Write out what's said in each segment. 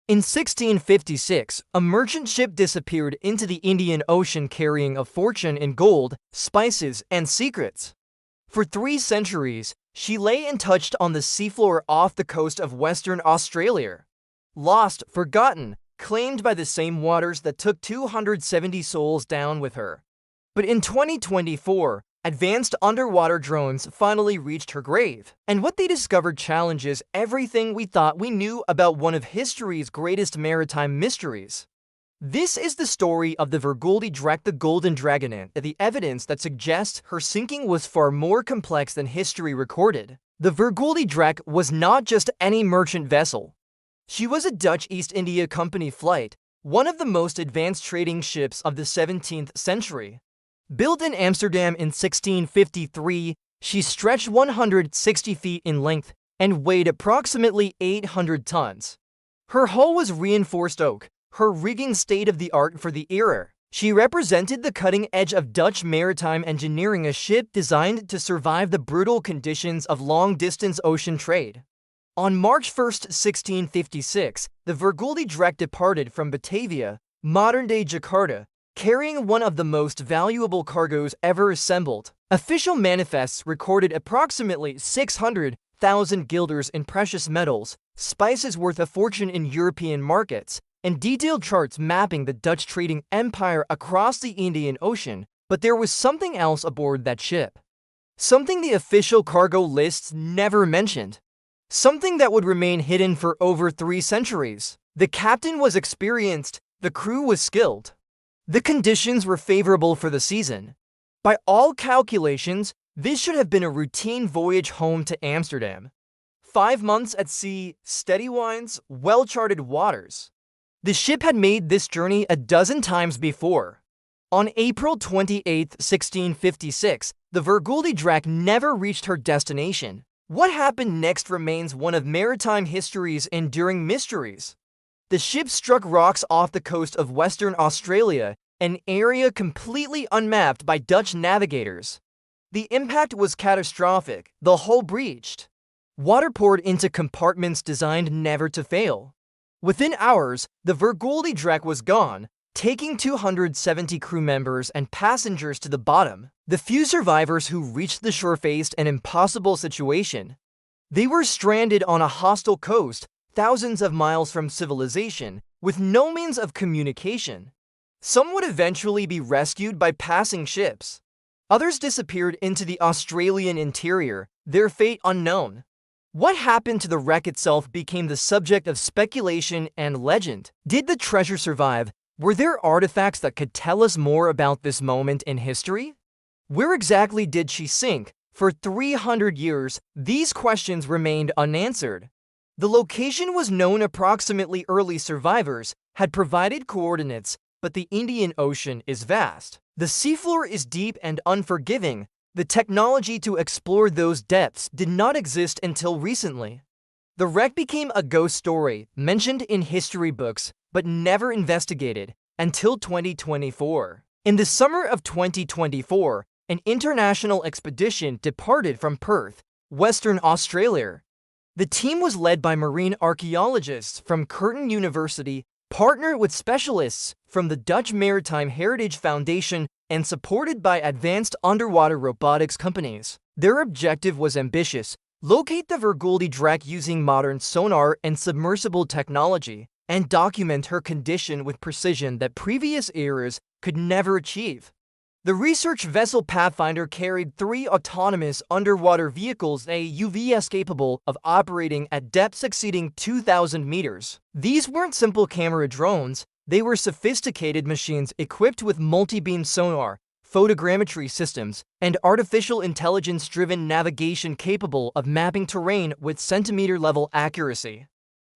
In 1656, a merchant ship disappeared into the Indian Ocean carrying a fortune in gold, spices, and secrets. For 3 centuries, she lay untouched on the seafloor off the coast of Western Australia. Lost, forgotten, claimed by the same waters that took 270 souls down with her. But in 2024, advanced underwater drones finally reached her grave, and what they discovered challenges everything we thought we knew about one of history's greatest maritime mysteries. This is the story of the Vergulde Draeck, the Golden Dragon, and the evidence that suggests her sinking was far more complex than history recorded. The Vergulde Draeck was not just any merchant vessel. She was a Dutch East India Company flight, one of the most advanced trading ships of the 17th century. Built in Amsterdam in 1653, she stretched 160 feet in length and weighed approximately 800 tons. Her hull was reinforced oak, her rigging state-of-the-art for the era. She represented the cutting edge of Dutch maritime engineering, a ship designed to survive the brutal conditions of long-distance ocean trade. On March 1, 1656, the Vergulde Draeck departed from Batavia, modern-day Jakarta, carrying one of the most valuable cargoes ever assembled. Official manifests recorded approximately 600,000 guilders in precious metals, spices worth a fortune in European markets, and detailed charts mapping the Dutch trading empire across the Indian Ocean. But there was something else aboard that ship. Something the official cargo lists never mentioned. Something that would remain hidden for over 3 centuries. The captain was experienced, the crew was skilled. The conditions were favorable for the season. By all calculations, this should have been a routine voyage home to Amsterdam. 5 months at sea, steady winds, well-charted waters. The ship had made this journey a dozen times before. On April 28, 1656, the Vergulde Draeck never reached her destination. What happened next remains one of maritime history's enduring mysteries. The ship struck rocks off the coast of Western Australia, an area completely unmapped by Dutch navigators. The impact was catastrophic, the hull breached. Water poured into compartments designed never to fail. Within hours, the Vergulde Draeck was gone, taking 270 crew members and passengers to the bottom. The few survivors who reached the shore faced an impossible situation. They were stranded on a hostile coast, thousands of miles from civilization, with no means of communication. Some would eventually be rescued by passing ships. Others disappeared into the Australian interior, their fate unknown. What happened to the wreck itself became the subject of speculation and legend. Did the treasure survive? Were there artifacts that could tell us more about this moment in history? Where exactly did she sink? For 300 years, these questions remained unanswered. The location was known. Approximately early survivors had provided coordinates, but the Indian Ocean is vast. The seafloor is deep and unforgiving. The technology to explore those depths did not exist until recently. The wreck became a ghost story, mentioned in history books, but never investigated, until 2024. In the summer of 2024, an international expedition departed from Perth, Western Australia. The team was led by marine archaeologists from Curtin University, partnered with specialists from the Dutch Maritime Heritage Foundation, and supported by advanced underwater robotics companies. Their objective was ambitious: locate the Vergulde Draeck using modern sonar and submersible technology, and document her condition with precision that previous eras could never achieve. The research vessel Pathfinder carried 3 autonomous underwater vehicles, AUVs, capable of operating at depths exceeding 2,000 meters. These weren't simple camera drones, they were sophisticated machines equipped with multi-beam sonar, photogrammetry systems, and artificial intelligence-driven navigation capable of mapping terrain with centimeter-level accuracy.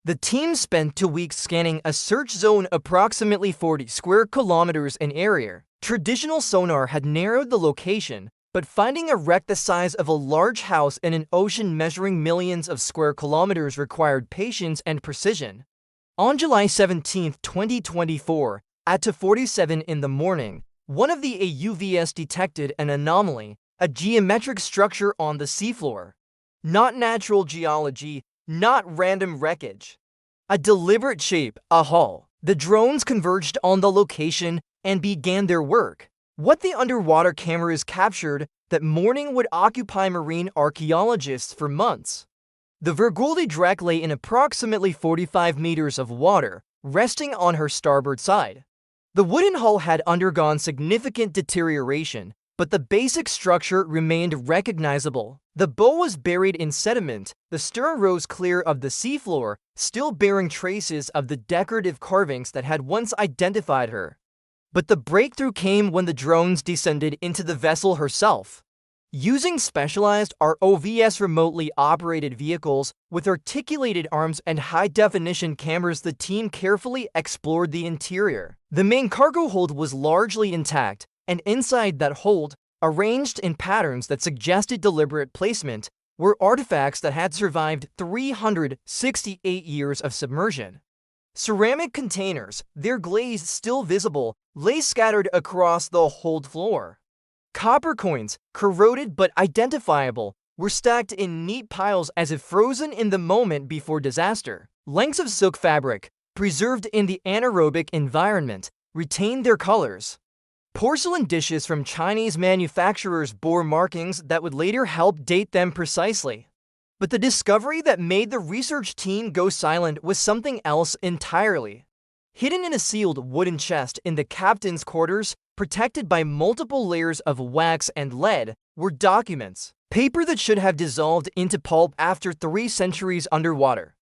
The team spent 2 weeks scanning a search zone approximately 40 square kilometers in area. Traditional sonar had narrowed the location, but finding a wreck the size of a large house in an ocean measuring millions of square kilometers required patience and precision. On July 17, 2024, at 2:47 in the morning, one of the AUVs detected an anomaly, a geometric structure on the seafloor. Not natural geology, not random wreckage. A deliberate shape, a hull. The drones converged on the location and began their work. What the underwater cameras captured that morning would occupy marine archaeologists for months. The Vergulde Draeck lay in approximately 45 meters of water, resting on her starboard side. The wooden hull had undergone significant deterioration, but the basic structure remained recognizable. The bow was buried in sediment, the stern rose clear of the seafloor, still bearing traces of the decorative carvings that had once identified her. But the breakthrough came when the drones descended into the vessel herself. Using specialized ROVs remotely operated vehicles with articulated arms and high-definition cameras, the team carefully explored the interior. The main cargo hold was largely intact, and inside that hold, arranged in patterns that suggested deliberate placement, were artifacts that had survived 368 years of submersion. Ceramic containers, their glaze still visible, lay scattered across the hold floor. Copper coins, corroded but identifiable, were stacked in neat piles as if frozen in the moment before disaster. Lengths of silk fabric, preserved in the anaerobic environment, retained their colors. Porcelain dishes from Chinese manufacturers bore markings that would later help date them precisely. But the discovery that made the research team go silent was something else entirely. Hidden in a sealed wooden chest in the captain's quarters, protected by multiple layers of wax and lead, were documents, paper that should have dissolved into pulp after 3 centuries underwater.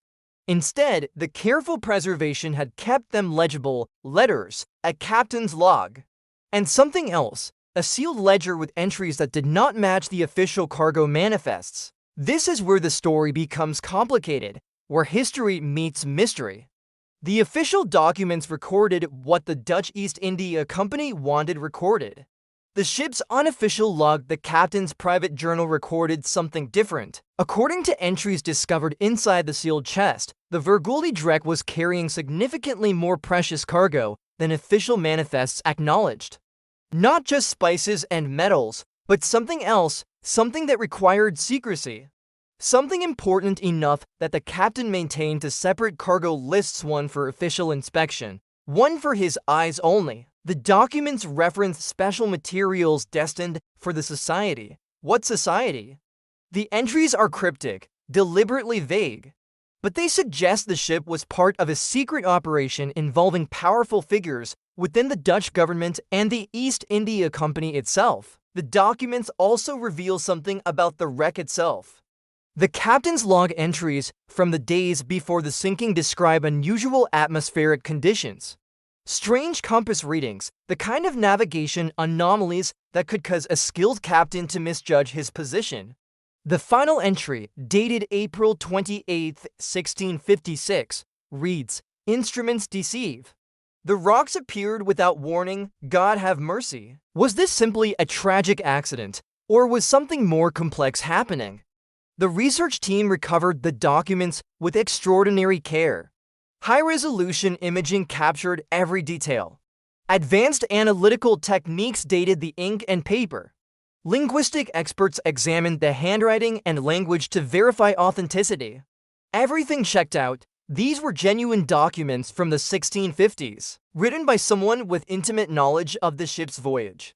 Instead, the careful preservation had kept them legible: letters, a captain's log, and something else, a sealed ledger with entries that did not match the official cargo manifests. This is where the story becomes complicated, where history meets mystery. The official documents recorded what the Dutch East India Company wanted recorded. The ship's unofficial log, the captain's private journal, recorded something different. According to entries discovered inside the sealed chest, the Vergulde Draeck was carrying significantly more precious cargo than official manifests acknowledged. Not just spices and metals, but something else, something that required secrecy. Something important enough that the captain maintained 2 separate cargo lists, one for official inspection, one for his eyes only. The documents reference special materials destined for the society. What society? The entries are cryptic, deliberately vague, but they suggest the ship was part of a secret operation involving powerful figures within the Dutch government and the East India Company itself. The documents also reveal something about the wreck itself. The captain's log entries from the days before the sinking describe unusual atmospheric conditions. Strange compass readings, the kind of navigation anomalies that could cause a skilled captain to misjudge his position. The final entry, dated April 28, 1656, reads, "Instruments deceive. The rocks appeared without warning. God have mercy." Was this simply a tragic accident, or was something more complex happening? The research team recovered the documents with extraordinary care. High-resolution imaging captured every detail. Advanced analytical techniques dated the ink and paper. Linguistic experts examined the handwriting and language to verify authenticity. Everything checked out. These were genuine documents from the 1650s, written by someone with intimate knowledge of the ship's voyage.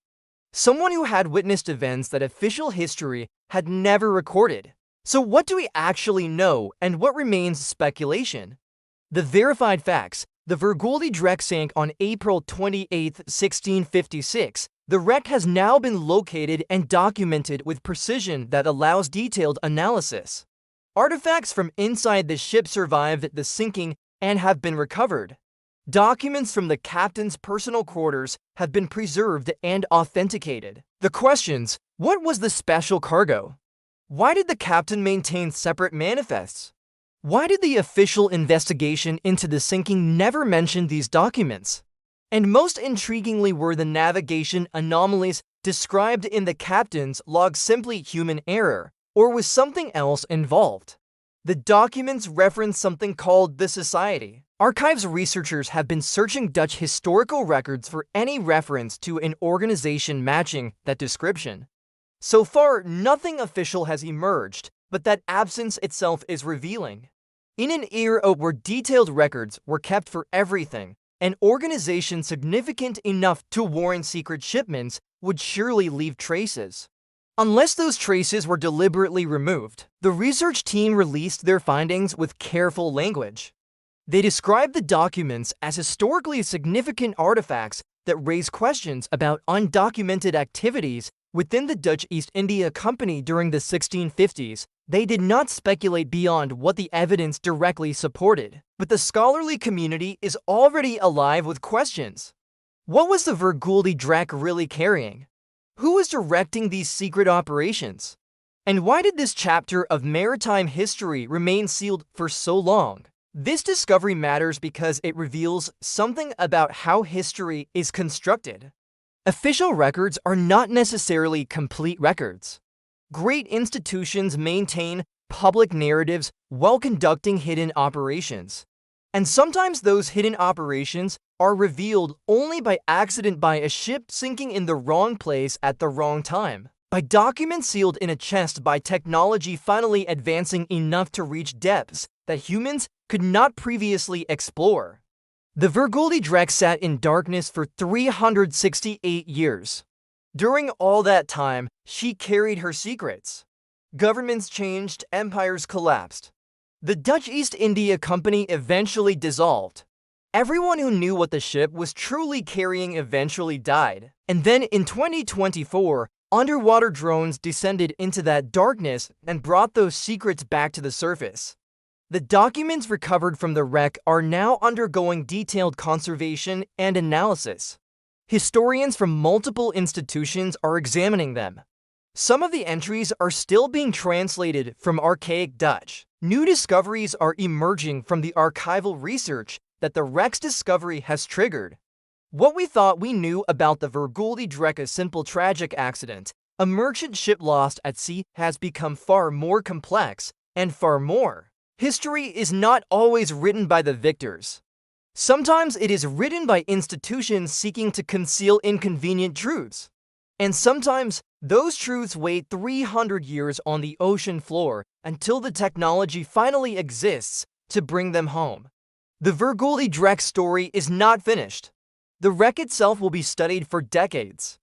Someone who had witnessed events that official history had never recorded. So what do we actually know, and what remains speculation? The verified facts: the Vergulde Draeck sank on April 28, 1656. The wreck has now been located and documented with precision that allows detailed analysis. Artifacts from inside the ship survived the sinking and have been recovered. Documents from the captain's personal quarters have been preserved and authenticated. The questions: what was the special cargo? Why did the captain maintain separate manifests? Why did the official investigation into the sinking never mention these documents? And most intriguingly, were the navigation anomalies described in the captain's log simply human error, or was something else involved? The documents reference something called the Society. Archives researchers have been searching Dutch historical records for any reference to an organization matching that description. So far, nothing official has emerged, but that absence itself is revealing. In an era where detailed records were kept for everything, an organization significant enough to warrant secret shipments would surely leave traces. Unless those traces were deliberately removed, the research team released their findings with careful language. They described the documents as historically significant artifacts that raise questions about undocumented activities within the Dutch East India Company during the 1650s. They did not speculate beyond what the evidence directly supported, but the scholarly community is already alive with questions. What was the Vergulde Draeck really carrying? Who was directing these secret operations? And why did this chapter of maritime history remain sealed for so long? This discovery matters because it reveals something about how history is constructed. Official records are not necessarily complete records. Great institutions maintain public narratives while conducting hidden operations. And sometimes those hidden operations are revealed only by accident, by a ship sinking in the wrong place at the wrong time, by documents sealed in a chest, by technology finally advancing enough to reach depths that humans could not previously explore. The Vergulde Draeck sat in darkness for 368 years. During all that time, she carried her secrets. Governments changed, empires collapsed. The Dutch East India Company eventually dissolved. Everyone who knew what the ship was truly carrying eventually died. And then in 2024, underwater drones descended into that darkness and brought those secrets back to the surface. The documents recovered from the wreck are now undergoing detailed conservation and analysis. Historians from multiple institutions are examining them. Some of the entries are still being translated from archaic Dutch. New discoveries are emerging from the archival research that the wreck's discovery has triggered. What we thought we knew about the Vergulde Draeck, a simple tragic accident, a merchant ship lost at sea, has become far more complex and far more. History is not always written by the victors. Sometimes it is written by institutions seeking to conceal inconvenient truths. And sometimes those truths wait 300 years on the ocean floor until the technology finally exists to bring them home. The Vergulde Draeck story is not finished. The wreck itself will be studied for decades.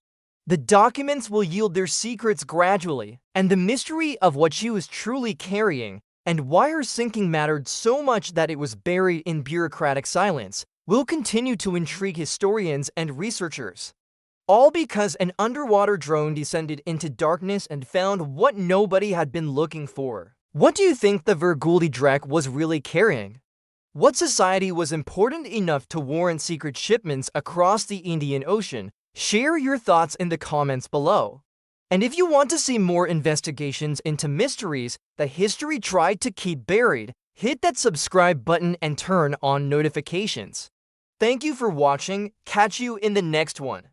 The documents will yield their secrets gradually, and the mystery of what she was truly carrying and why her sinking mattered so much that it was buried in bureaucratic silence will continue to intrigue historians and researchers. All because an underwater drone descended into darkness and found what nobody had been looking for. What do you think the Vergulde Draeck was really carrying? What society was important enough to warrant secret shipments across the Indian Ocean? Share your thoughts in the comments below. And if you want to see more investigations into mysteries that history tried to keep buried, hit that subscribe button and turn on notifications. Thank you for watching. Catch you in the next one.